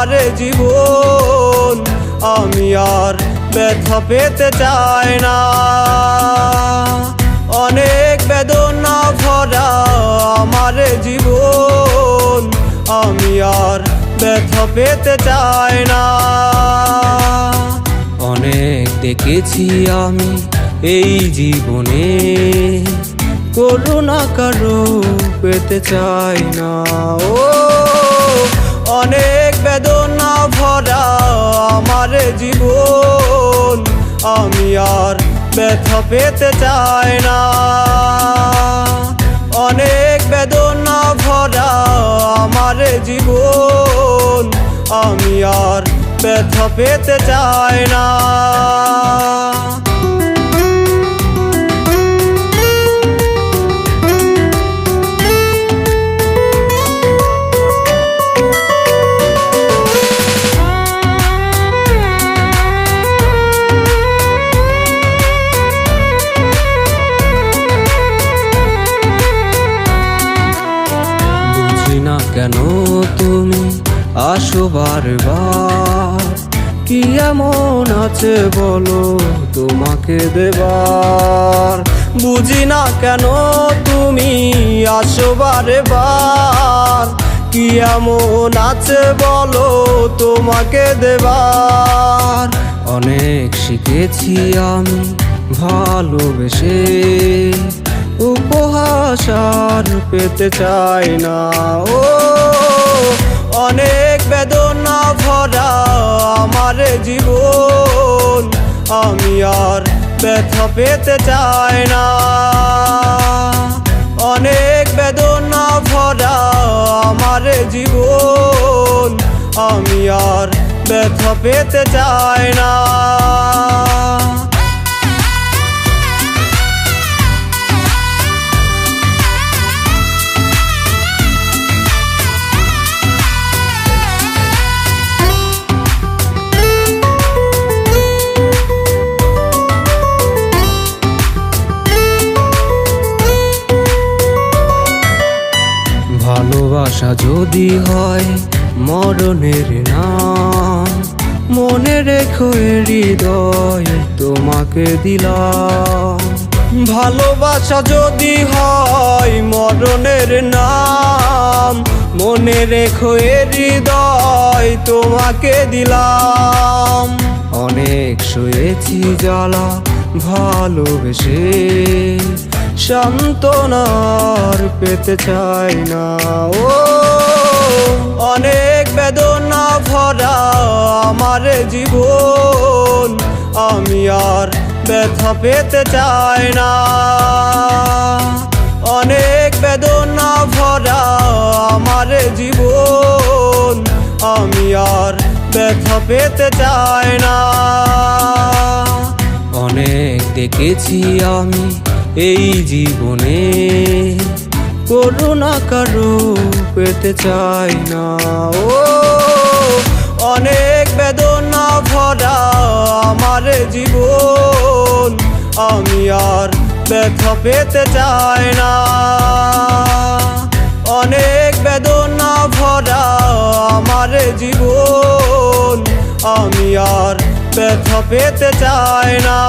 আমার জীবন, আমি আর ব্যথা পেতে চাই না। অনেক বেদনা ভরা আমার জীবন, আমি আর ব্যথা পেতে চাই না। অনেক দেখেছি আমি এই জীবনে, করুণা কারো পেতে চাই না। ও অনেক বেদনা ভরা আমার জীবন, আমি আর ব্যথা পেতে চাই না। অনেক বেদনা ভরা আমার জীবন, আমি আর ব্যথা পেতে চাই না। কেন তুমি আসো বারবার, কি এমন আছে বলো তোমাকে দেবার। বুঝি না কেন তুমি আসো বারবার, কি এমন আছে বলো তোমাকে দেবার। অনেক শিখেছি আমি ভালোবেসে, উপহাস আর পেতে চাই না। ও অনেক বেদনা ভরা আমার জীবন, আমি আর ব্যথা পেতে চাই না। অনেক বেদনা ভরা আমার জীবন, আমি আর ব্যথা পেতে চাই না। ভালোবাসা যদি হয় মরণের নাম, মনে রেখো হৃদয় তোমাকে দিলাম। ভালোবাসা যদি হয় মরণের নাম, মনে রেখো হৃদয় তোমাকে দিলাম। অনেক শুয়েছি জ্বালা ভালোবেসে, সান্ত্বনার পেতে চাই না। ও অনেক বেদনা ভরা আমার জীবন, আমি আর ব্যথা পেতে চাই না। অনেক বেদনা ভরা আমার জীবন, আমি আর ব্যথা পেতে চাই না। অনেক দেখেছি আমি এই জীবনে, করুণা কারো পেতে চাই না। ও অনেক বেদনা ভরা আমার জীবন, আমি আর ব্যথা পেতে চাই না। অনেক বেদনা ভরা আমার জীবন, আমি আর ব্যথা পেতে চাই না।